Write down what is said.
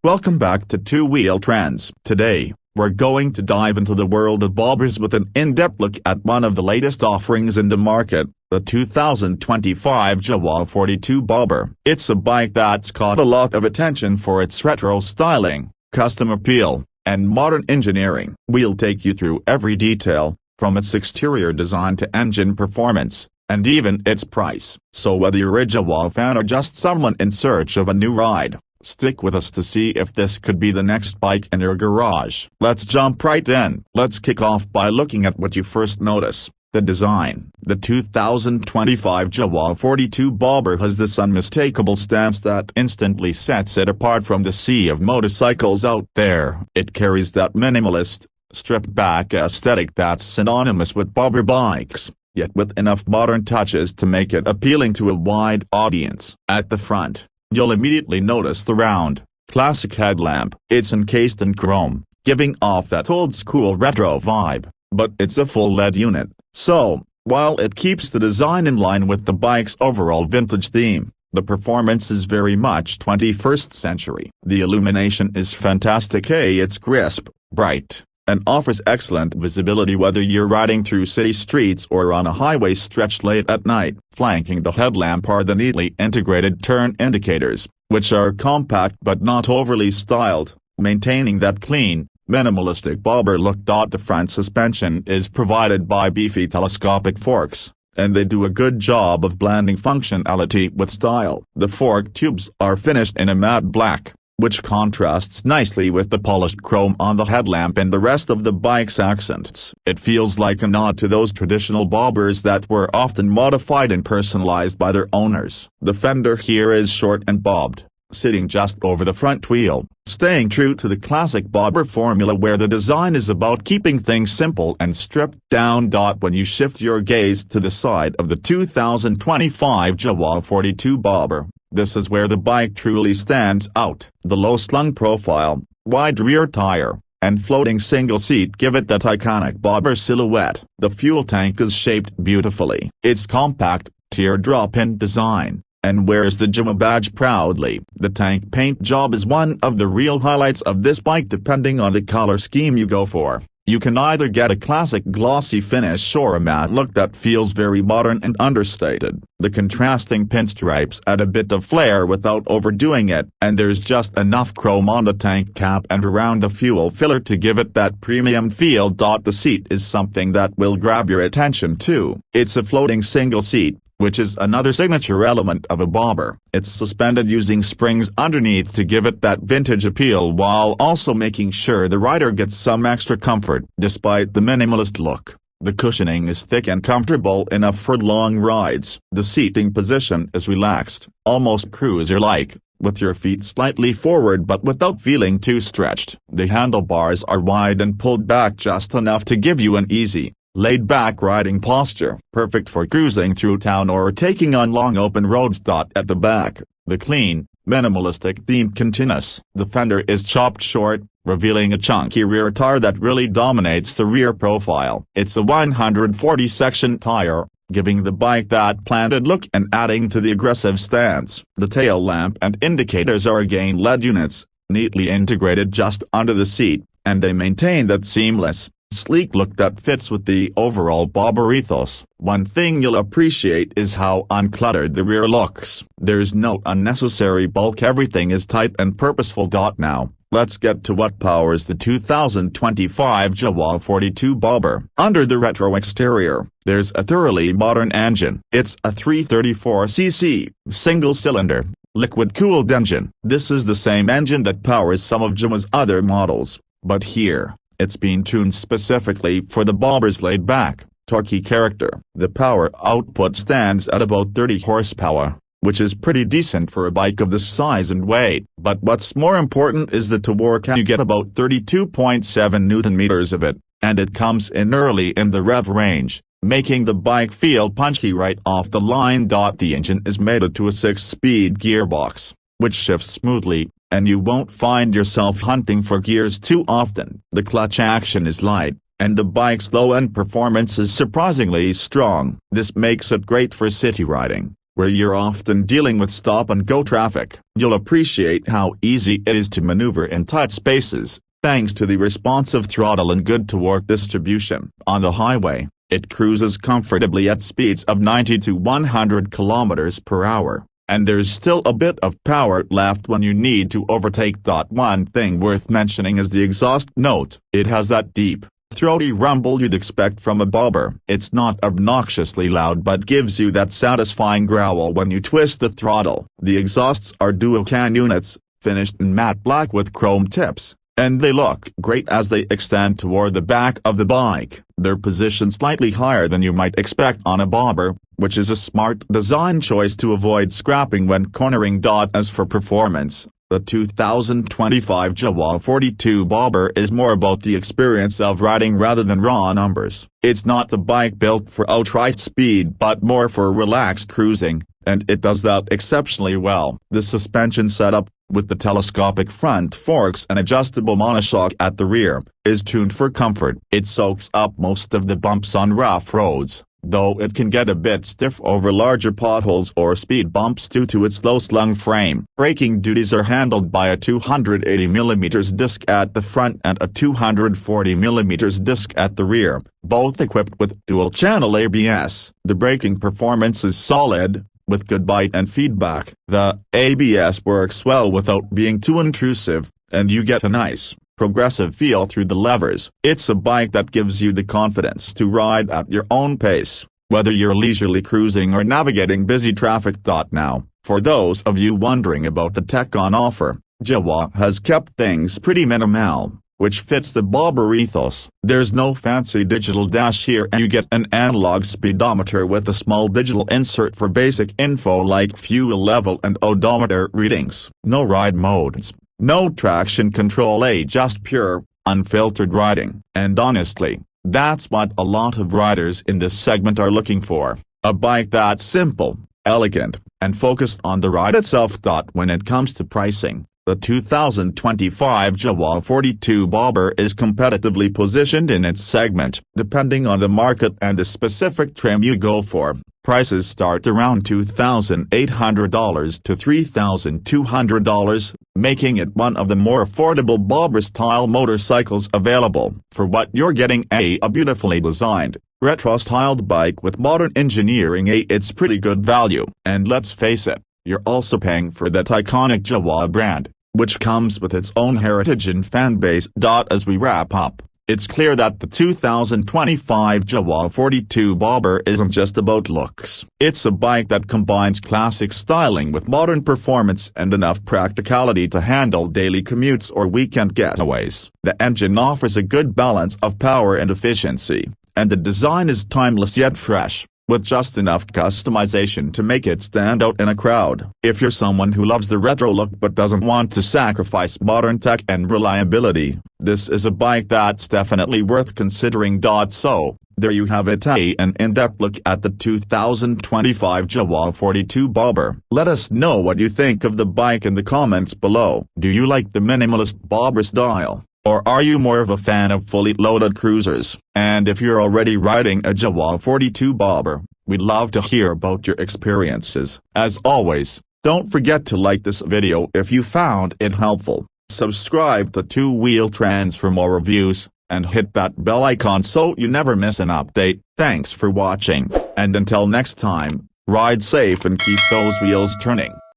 Welcome back to Two Wheel Trends. Today, we're going to dive into the world of bobbers with an in-depth look at one of the latest offerings in the market, the 2025 Jawa 42 Bobber. It's a bike that's caught a lot of attention for its retro styling, custom appeal, and modern engineering. We'll take you through every detail, from its exterior design to engine performance, and even its price. So whether you're a Jawa fan or just someone in search of a new ride, stick with us to see if this could be the next bike in your garage. Let's jump right in. Let's kick off by looking at what you first notice: the design. The 2025 Jawa 42 Bobber has this unmistakable stance that instantly sets it apart from the sea of motorcycles out there. It carries that minimalist, stripped-back aesthetic that's synonymous with bobber bikes, yet with enough modern touches to make it appealing to a wide audience. At the front, you'll immediately notice the round, classic headlamp. It's encased in chrome, giving off that old-school retro vibe, but it's a full LED unit. So, while it keeps the design in line with the bike's overall vintage theme, the performance is very much 21st century. The illumination is fantastic. It's crisp, bright, and offers excellent visibility whether you're riding through city streets or on a highway stretched late at night. Flanking the headlamp are the neatly integrated turn indicators, which are compact but not overly styled, maintaining that clean, minimalistic bobber look. The front suspension is provided by beefy telescopic forks, and they do a good job of blending functionality with style. The fork tubes are finished in a matte black, which contrasts nicely with the polished chrome on the headlamp and the rest of the bike's accents. It feels like a nod to those traditional bobbers that were often modified and personalized by their owners. The fender here is short and bobbed, sitting just over the front wheel, staying true to the classic bobber formula where the design is about keeping things simple and stripped down. When you shift your gaze to the side of the 2025 Jawa 42 Bobber, this is where the bike truly stands out. The low-slung profile, wide rear tire, and floating single seat give it that iconic bobber silhouette. The fuel tank is shaped beautifully. It's compact, teardrop in design, and wears the Jawa badge proudly. The tank paint job is one of the real highlights of this bike. Depending on the color scheme you go for, you can either get a classic glossy finish or a matte look that feels very modern and understated. The contrasting pinstripes add a bit of flair without overdoing it, and there's just enough chrome on the tank cap and around the fuel filler to give it that premium feel. The seat is something that will grab your attention too. It's a floating single seat, which is another signature element of a bobber. It's suspended using springs underneath to give it that vintage appeal while also making sure the rider gets some extra comfort. Despite the minimalist look, the cushioning is thick and comfortable enough for long rides. The seating position is relaxed, almost cruiser-like, with your feet slightly forward but without feeling too stretched. The handlebars are wide and pulled back just enough to give you an easy, laid-back riding posture, perfect for cruising through town or taking on long open roads. At the back, the clean, minimalistic theme continues. The fender is chopped short, revealing a chunky rear tire that really dominates the rear profile. It's a 140-section tire, giving the bike that planted look and adding to the aggressive stance. The tail lamp and indicators are again LED units, neatly integrated just under the seat, and they maintain that seamless, sleek look that fits with the overall bobber ethos. One thing you'll appreciate is how uncluttered the rear looks. There's no unnecessary bulk. Everything is tight and purposeful. Now, let's get to what powers the 2025 Jawa 42 Bobber. Under the retro exterior, there's a thoroughly modern engine. It's a 334cc, single-cylinder, liquid-cooled engine. This is the same engine that powers some of Jawa's other models, but here, it's been tuned specifically for the bobber's laid-back, torquey character. The power output stands at about 30 horsepower, which is pretty decent for a bike of this size and weight. But what's more important is the torque. You get about 32.7 Newton-meters of it, and it comes in early in the rev range, making the bike feel punchy right off the line. The engine is mated to a 6-speed gearbox, which shifts smoothly, and you won't find yourself hunting for gears too often. The clutch action is light, and the bike's low-end performance is surprisingly strong. This makes it great for city riding, where you're often dealing with stop-and-go traffic. You'll appreciate how easy it is to maneuver in tight spaces, thanks to the responsive throttle and good-to-work distribution. On the highway, it cruises comfortably at speeds of 90 to 100 kilometers per hour. And there's still a bit of power left when you need to overtake. One thing worth mentioning is the exhaust note. It has that deep, throaty rumble you'd expect from a bobber. It's not obnoxiously loud but gives you that satisfying growl when you twist the throttle. The exhausts are dual-can units, finished in matte black with chrome tips, and they look great as they extend toward the back of the bike. They're positioned slightly higher than you might expect on a bobber, which is a smart design choice to avoid scrapping when cornering. As for performance, the 2025 Jawa 42 bobber is more about the experience of riding rather than raw numbers. It's not the bike built for outright speed but more for relaxed cruising, and it does that exceptionally well. The suspension setup, with the telescopic front forks and adjustable monoshock at the rear, is tuned for comfort. It soaks up most of the bumps on rough roads, though it can get a bit stiff over larger potholes or speed bumps due to its low-slung frame. Braking duties are handled by a 280mm disc at the front and a 240mm disc at the rear, both equipped with dual-channel ABS. The braking performance is solid, with good bite and feedback. The ABS works well without being too intrusive, and you get a nice, progressive feel through the levers. It's a bike that gives you the confidence to ride at your own pace, whether you're leisurely cruising or navigating busy traffic. Now, for those of you wondering about the tech on offer, Jawa has kept things pretty minimal, which fits the bobber ethos. There's no fancy digital dash here, and you get an analog speedometer with a small digital insert for basic info like fuel level and odometer readings. No ride modes, no traction control, just pure, unfiltered riding. And honestly, that's what a lot of riders in this segment are looking for. A bike that's simple, elegant, and focused on the ride itself. When it comes to pricing, the 2025 Jawa 42 bobber is competitively positioned in its segment. Depending on the market and the specific trim you go for, prices start around $2,800 to $3,200, making it one of the more affordable bobber-style motorcycles available. For what you're getting, a beautifully designed, retro-styled bike with modern engineering, it's pretty good value. And let's face it, you're also paying for that iconic Jawa brand, which comes with its own heritage and fanbase. As we wrap up, it's clear that the 2025 Jawa 42 bobber isn't just about looks. It's a bike that combines classic styling with modern performance and enough practicality to handle daily commutes or weekend getaways. The engine offers a good balance of power and efficiency, and the design is timeless yet fresh, with just enough customization to make it stand out in a crowd. If you're someone who loves the retro look but doesn't want to sacrifice modern tech and reliability, this is a bike that's definitely worth considering. So, there you have it, an in-depth look at the 2025 Jawa 42 bobber. Let us know what you think of the bike in the comments below. Do you like the minimalist bobber style, or are you more of a fan of fully loaded cruisers? And if you're already riding a Jawa 42 bobber, we'd love to hear about your experiences. As always, don't forget to like this video if you found it helpful, subscribe to Two Wheel Trends for more reviews, and hit that bell icon so you never miss an update. Thanks for watching, and until next time, ride safe and keep those wheels turning.